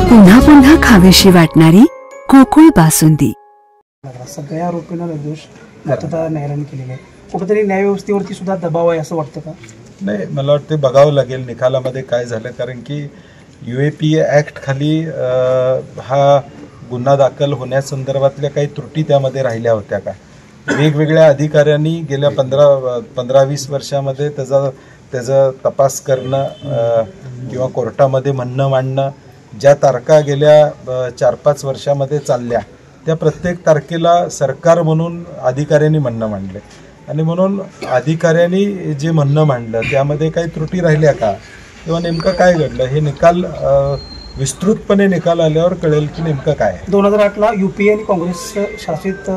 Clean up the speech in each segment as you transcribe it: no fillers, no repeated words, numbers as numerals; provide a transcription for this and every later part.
पुन्हा पुन्हा खावीशी वाटणारी गोकुळ बासुंदी। सगळ्या आरोपींना निर्दोष मुक्तता न्यायालयाने केलेली आहे। कुठेतरी न्यायव्यवस्थेवरती सुद्धा दबाव आहे असं वाटतं का? नाही, मला वाटते बघावं लागेल निकालामध्ये काय झालं, कारण की UAPA ॲक्ट खाली हा गुन्हा दाखल होण्यासंदर्भातल्या काही त्रुटी त्यामध्ये राहिल्या होत्या का? वेगवेगळ्या अधिकाऱ्यांनी गेल्या 15-20 वर्षामध्ये त्याचा तपास करणं किंवा कोर्टामध्ये म्हणणं मांडणं, ज्या तारखा गेल्या 4-5 वर्षामध्ये चालल्या त्या प्रत्येक तारखेला सरकार म्हणून अधिकाऱ्यांनी म्हणणं मांडले आणि म्हणून अधिकाऱ्यांनी जे म्हणणं मांडलं त्यामध्ये काही त्रुटी राहिल्या का किंवा नेमकं काय घडलं हे निकाल विस्तृतपणे निकाल आल्यावर कळेल की नेमकं काय आहे। 2008ला UPA आणि काँग्रेस शासित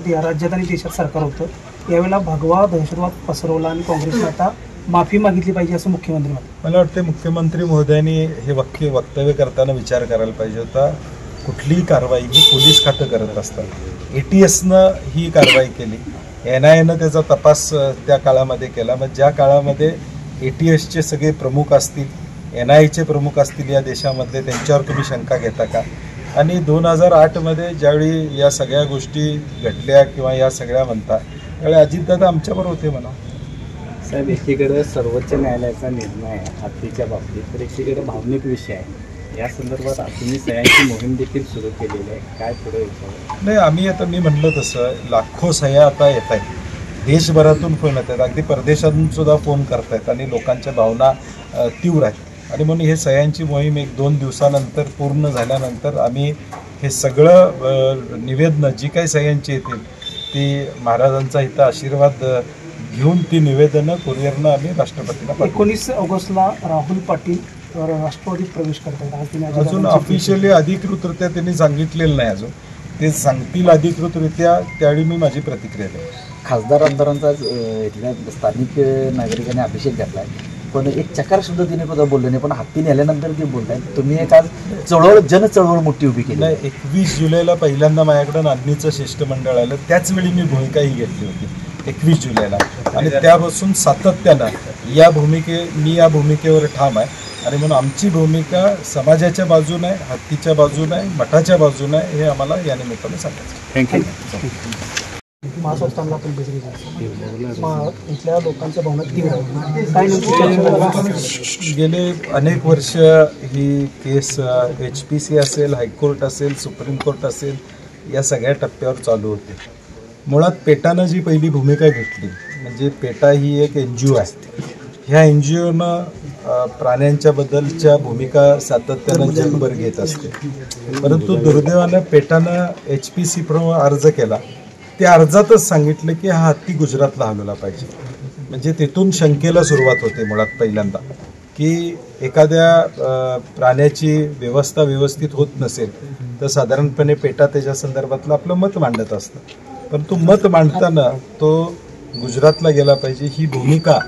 राज्यात आणि देशात सरकार होतं, यावेळेला भगवा दहशतवाद पसरवला आणि काँग्रेसने आता माफी मागितली पाहिजे असं मुख्यमंत्री म्हणतात। मला वाटते मुख्यमंत्री महोदयांनी हे वक्तव्य करताना विचार करायला पाहिजे होता। कुठलीही कारवाई ही पोलीस खातं करत असतात, ATSनं ही कारवाई केली, NIAनं त्याचा तपास त्या काळामध्ये केला। मग ज्या काळामध्ये ATSचे सगळे प्रमुख असतील, NIAचे प्रमुख असतील या देशामधले, त्यांच्यावर तुम्ही शंका घेता का? आणि 2008मध्ये ज्यावेळी या सगळ्या गोष्टी घडल्या किंवा या सगळ्या म्हणता त्यावेळी अजितदादा आमच्याबरोबर होते म्हणा। साहेब, एकीकडे सर्वोच्च न्यायालयाचा निर्णय आहे हत्तीच्या बाबतीत, तर एकीकडे भावनिक विषय आहे, या संदर्भात तुम्ही सह्यांची मोहीम देखील सुरू केलेली आहे, काय पुढे विचार? नाही, आम्ही आता मी म्हणलं तसं लाखो सह्या आता येत आहेत, देशभरातून फोन येत आहेत, अगदी परदेशातून सुद्धा फोन करत आहेत आणि लोकांच्या भावना तीव्र आहेत आणि म्हणून हे सह्यांची मोहीम 1-2 दिवसानंतर पूर्ण झाल्यानंतर आम्ही हे सगळं निवेदनं जी काही सह्यांची येतील ती महाराजांचा इथं आशीर्वाद घेऊन ती निवेदनं कुरिअरनं आम्ही राष्ट्रपतींना 19 ऑगस्टला राहुल पाटील राष्ट्रवादीत प्रवेश करतात, अजून ऑफिशियली अधिकृतरित्या त्यांनी सांगितलेलं नाही, अजून ते सांगतील अधिकृतरित्या त्यावेळी मी माझी प्रतिक्रिया देईन। खासदार आमदारांचा इथल्या स्थानिक नागरिकांनी अभिषेक घातला आहे, पण एक चकार सुद्धा तिने सुद्धा बोलले नाही, पण हत्ती नेल्यानंतर ते बोलतायत तुम्ही एक आज जनचळवळ मोठी उभी केली। नाही, 21 जुलैला पहिल्यांदा माझ्याकडे नांदणीचं शिष्टमंडळ आलं, त्याचवेळी मी भूमिकाही घेतली होती 21 जुलैला आणि त्यापासून सातत्यानं मी या भूमिकेवर ठाम आहे आणि म्हणून आमची भूमिका समाजाच्या बाजूने आहे, हत्तीच्या बाजूने आहे, मठाच्या बाजूने आहे, हे आम्हाला या निमित्ताने सांगायचं। थँक्यू। महासंस्थानला पण इथल्या लोकांच्या भावना तीव्र काय गेले अनेक वर्ष ही केस HPC असेल, हायकोर्ट असेल, सुप्रीम कोर्ट असेल, या सगळ्या टप्प्यावर चालू होते। मुळात पेटानं जी पहिली भूमिका घेतली म्हणजे पेटा ही एक NGO आहे, ह्या NGOनं प्राण्यांच्या बद्दलच्या भूमिका सातत्यानं जगभर घेत असते, परंतु दुर्दैवानं पेटानं HPC प्रमाणे अर्ज केला, त्या अर्जातच सांगितलं की हा हत्ती गुजरातला हलवला पाहिजे। म्हणजे तिथून शंकेला सुरुवात होते मुळात पहिल्यांदा की एखाद्या प्राण्याची व्यवस्था व्यवस्थित होत नसेल तर साधारणपणे पेटा त्याच्या संदर्भातलं आपलं मत मांडत असतं, परंतु मत मांडताना तो गुजरातला गेला पाहिजे ही भूमिका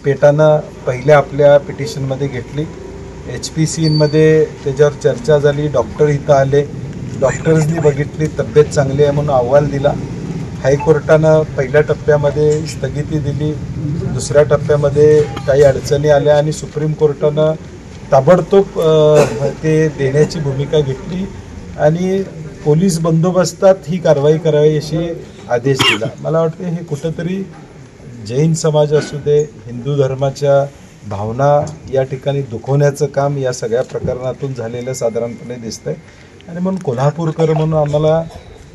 पेटानं पहिल्या आपल्या पिटिशनमध्ये घेतली। HPCमध्ये त्याच्यावर चर्चा झाली, डॉक्टर इथं आले, डॉक्टर्सनी बघितली, तब्येत चांगली आहे म्हणून अहवाल दिला। हायकोर्टानं पहिल्या टप्प्यामध्ये स्थगिती दिली, दुसऱ्या टप्प्यामध्ये काही अडचणी आल्या आणि सुप्रीम कोर्टानं ताबडतोब ते देण्याची भूमिका घेतली आणि पोलीस बंदोबस्तात ही कारवाई करावी अशी आदेश दिला। मला वाटते हे कुठंतरी जैन समाज असू दे, हिंदू धर्माच्या भावना या ठिकाणी दुखवण्याचं काम या सगळ्या प्रकरणातून झालेलं साधारणपणे दिसतंय आणि म्हणून कोल्हापूरकर म्हणून आम्हाला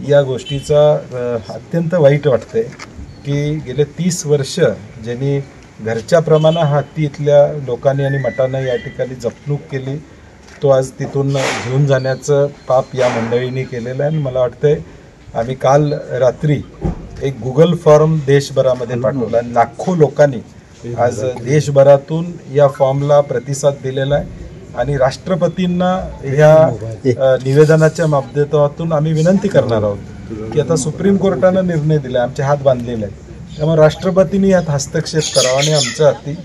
या गोष्टीचा अत्यंत वाईट वाटतंय की गेले 30 वर्ष ज्यांनी घरच्या प्रमाणे हत्ती इथल्या लोकांनी आणि मठानं या ठिकाणी जपणूक केली, तो आज तिथून घेऊन जाण्याचं पाप या मंडळींनी केलेलं आहे आणि मला वाटतंय आम्ही काल रात्री एक गुगल फॉर्म देशभरामध्ये पाठवला आणि लाखो लोकांनी आज देशभरातून या फॉर्मला प्रतिसाद दिलेला आहे आणि राष्ट्रपतींना ह्या निवेदनाच्या माध्यमातून आम्ही विनंती करणार आहोत की आता सुप्रीम कोर्टानं निर्णय दिला, आमचे हात बांधलेले आहेत, त्यामुळे राष्ट्रपतींनी यात हस्तक्षेप करावा आणि आमचा हत्ती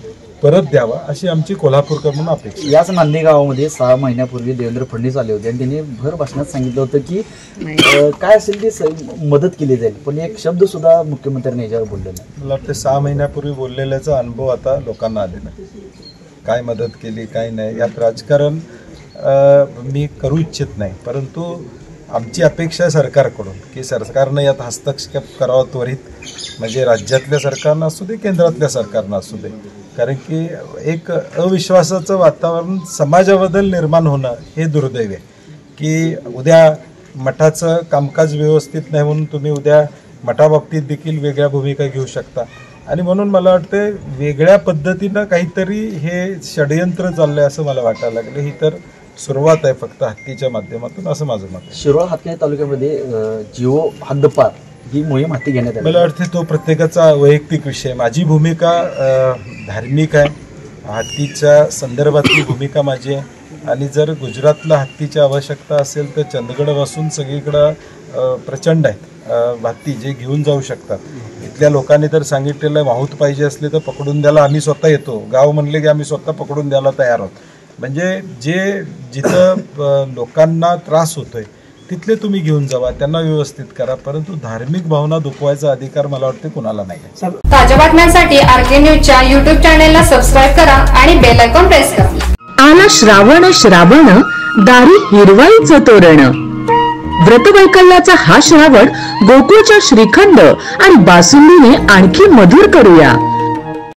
परत द्यावा अशी आमची कोल्हापूरकर म्हणून अपेक्षा। याच नांदे गावामध्ये 6 महिन्यापूर्वी देवेंद्र फडणवीस आले होते आणि त्यांनी भर भाषणात सांगितलं होतं की काय असेल ते मदत केली जाईल, पण एक शब्द सुद्धा मुख्यमंत्र्यांनी याच्यावर बोलले नाही। मला वाटतं 6 महिन्यापूर्वी बोललेल्याचा अनुभव आता लोकांना आलेला आहे, काय मदत केली काय नाही, यात राजकारण मी करू इच्छित नाही, परंतु आमची अपेक्षा आहे सरकारकडून की सरकारनं यात हस्तक्षेप करावा त्वरित, म्हणजे राज्यातल्या सरकारनं असू दे केंद्रातल्या सरकारनं असू दे, कारण की एक अविश्वासाचं वातावरण समाजाबद्दल निर्माण होणं हे दुर्दैव आहे की उद्या मठाचं कामकाज व्यवस्थित नाही म्हणून तुम्ही उद्या मठाबाबतीत देखील वेगळ्या भूमिका घेऊ शकता. आणि म्हणून मला वाटतं वेगळ्या पद्धतीनं काहीतरी हे षडयंत्र चाललं आहे असं मला वाटायला लागलं. ही तर सुरुवात आहे फक्त हत्तीच्या माध्यमातून, असं माझं मत आहे. शिरोळ हातकणंगले तालुक्यामध्ये जिओ हद्दपार ही मोहीम हाती घेण्यात आली. मला वाटते तो प्रत्येकाचा वैयक्तिक विषय. माझी भूमिका धार्मिक आहे, हत्तीच्या संदर्भातली भूमिका माझी आहे. आणि जर गुजरातला हत्तीची आवश्यकता असेल तर चंदगडपासून सगळीकडं प्रचंड आहेत हत्ती जे घेऊन जाऊ शकतात. इथल्या लोकांनी तर सांगितलेलं आहे माहूत पाहिजे असले तर पकडून द्यायला आम्ही स्वतः येतो. गाव म्हणले की आम्ही स्वतः पकडून द्यायला तयार आहोत. म्हणजे जिथं लोकांना त्रास होतोय तिथले तुम्ही घेऊन जावा, त्यांना व्यवस्थित करा, परंतु धार्मिक भावना दुखवायचा अधिकार मला वाटते कुणाला नाही. ताज्या बातम्यांसाठी आरके न्यूजच्या युट्यूब चॅनेलला सबस्क्राईब करा आणि बेल आयकॉन प्रेस करा. आला श्रावण श्रावण दारी हिरवाईचं तोरण. व्रतवैकल्याचा हा श्रावण गोकुळच्या श्रीखंड आणि बासुंदीने आणखी मधुर करूया.